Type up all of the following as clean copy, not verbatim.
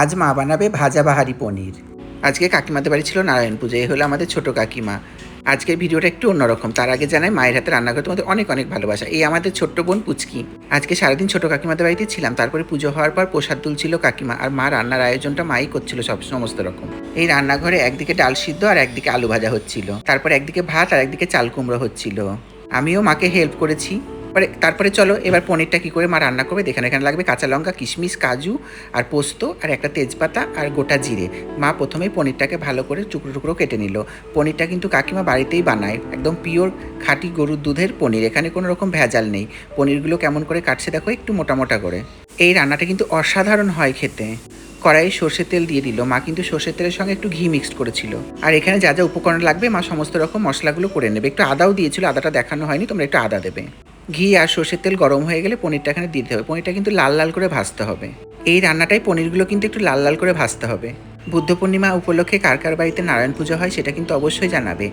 আজ মা বানাবে ভাজা বাহারি পনির। আজকে কাকিমাদের বাড়ি ছিল নারায়ণ পুজো, এই হলো আমাদের ছোট কাকিমা। আজকের ভিডিওটা একটু অন্যরকম। তার আগে জানাই মায়ের হাতে রান্না করে তোমাদের অনেক অনেক ভালোবাসা। এই আমাদের ছোট্ট বোন পুচকি। আজকে সারাদিন ছোট কাকিমাদের বাড়িতে ছিলাম, তারপরে পুজো হওয়ার পর প্রসাদ তুলছিল কাকিমা, আর মা রান্নার আয়োজনটা মাই করছিল সব সমস্ত রকম। এই রান্নাঘরে একদিকে ডাল সিদ্ধ আর একদিকে আলু ভাজা হচ্ছিল, তারপর একদিকে ভাত আর একদিকে চাল কুমড়ো হচ্ছিল। আমিও মাকে হেল্প করেছি। তারপরে চলো এবার পনিরটা কী করে মা রান্না করবে দেখেন। এখানে লাগবে কাঁচা লঙ্কা, কিশমিশ, কাজু আর পোস্ত আর একটা তেজপাতা আর গোটা জিরে। মা প্রথমেই পনিরটাকে ভালো করে টুকরো টুকরো কেটে নিল। পনিরটা কিন্তু কাকিমা বাড়িতেই বানায়, একদম পিওর খাঁটি গরুর দুধের পনির, এখানে কোনো রকম ভেজাল নেই। পনিরগুলো কেমন করে কাটছে দেখো, একটু মোটা মোটা করে। এই রান্নাটা কিন্তু অসাধারণ হয় খেতে। কড়াইয়ে সর্ষের তেল দিয়ে দিল। মা কিন্তু সর্ষের তেলের সঙ্গে একটু ঘি মিক্সড করেছিল। আর এখানে যা যা উপকরণ লাগবে মা সমস্ত রকম মশলাগুলো করে নেবে। একটু আদাও দিয়েছিল, আদাটা দেখানো হয়নি, তোমরা একটু আদা দেবে। ঘি আর সর্ষের তেল গরম হয়ে গেলে পনিরটা এখানে দিতে হবে। পনিরটা কিন্তু লাল লাল করে ভাজতে হবে। এই রান্নাটাই পনিরগুলো কিন্তু একটু লাল লাল করে ভাজতে হবে। বুদ্ধ পূর্ণিমা উপলক্ষে কার কার বাড়িতে নারায়ণ পুজো হয় সেটা কিন্তু অবশ্যই জানাবে।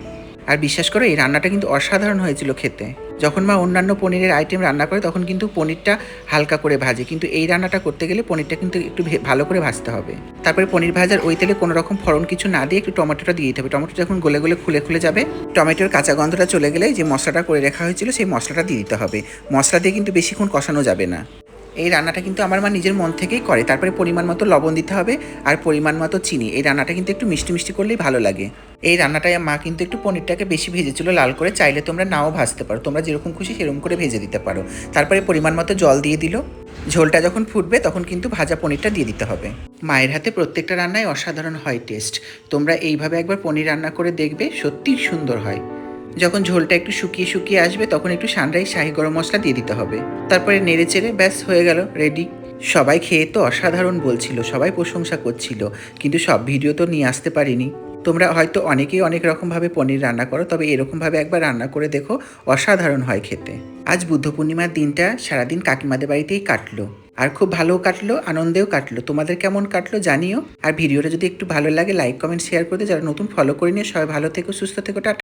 আর বিশ্বাস করো এই রান্নাটা কিন্তু অসাধারণ হয়েছিল খেতে। যখন মা অন্যান্য পনিরের আইটেম রান্না করে তখন কিন্তু পনিরটা হালকা করে ভাজে, কিন্তু এই রান্নাটা করতে গেলে পনিরটা কিন্তু একটু ভালো করে ভাজতে হবে। তারপরে পনির ভাজার ওই তেলে কোনো রকম ফোড়ন কিছু না দিয়ে একটু টমেটোটা দিয়ে দিতে হবে। টমেটো যখন গলে গলে খুলে খুলে যাবে, টমেটোর কাঁচা গন্ধটা চলে গেলে যে মশলাটা করে রাখা হয়েছিল সেই মশলাটা দিয়ে দিতে হবে। মশলা দিয়ে কিন্তু বেশিক্ষণ কষানো যাবে না। এই রান্নাটা কিন্তু আমার মা নিজের মন থেকেই করে। তারপরে পরিমাণ মতো লবণ দিতে হবে আর পরিমাণ মতো চিনি। এই রান্নাটা কিন্তু একটু মিষ্টি মিষ্টি করলেই ভালো লাগে। এই রান্নাটায় মা কিন্তু একটু পনিরটাকে বেশি ভেজেছিল লাল করে, চাইলে তোমরা নাও ভাজতে পারো, তোমরা যেরকম খুশি সেরকম করে ভেজে দিতে পারো। তারপরে পরিমাণ মতো জল দিয়ে দিল। ঝোলটা যখন ফুটবে তখন কিন্তু ভাজা পনিরটা দিয়ে দিতে হবে। মায়ের হাতে প্রত্যেকটা রান্নায় অসাধারণ হয় টেস্ট। তোমরা এইভাবে একবার পনির রান্না করে দেখবে, সত্যিই সুন্দর হয়। যখন ঝোলটা একটু শুকিয়ে শুকিয়ে আসবে তখন একটু সানরাইজ শাহি গরম মশলা দিয়ে দিতে হবে। তারপরে নেড়ে চেড়ে ব্যাস হয়ে গেল রেডি। সবাই খেয়ে তো অসাধারণ বলছিল, সবাই প্রশংসা করছিল, কিন্তু সব ভিডিও তো নিয়ে আসতে পারিনি। তোমরা হয়তো অনেকেই অনেক রকমভাবে পনির রান্না করো, তবে এরকমভাবে একবার রান্না করে দেখো, অসাধারণ হয় খেতে। আজ বুদ্ধ পূর্ণিমার দিনটা সারাদিন কাকিমাদের বাড়িতেই কাটলো, আর খুব ভালো কাটলো, আনন্দেও কাটলো। তোমাদের কেমন কাটলো জানিও। আর ভিডিওটা যদি একটু ভালো লাগে লাইক কমেন্ট শেয়ার করে, যারা নতুন ফলো করে নিয়ে সবাই ভালো থেকো, সুস্থ থেকো, টাটা।